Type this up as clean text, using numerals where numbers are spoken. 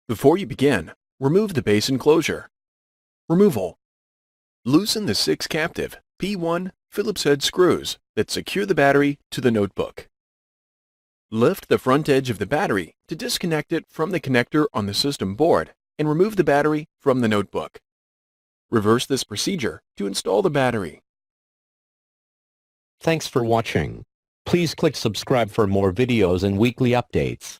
Before you begin, remove the base enclosure. Removal. Loosen the 6 captive P1 Phillips head screws that secure the battery to the notebook. Lift the front edge of the battery to disconnect it from the connector on the system board and remove the battery from the notebook. Reverse this procedure to install the battery. Thanks for watching. Please click subscribe for more videos and weekly updates.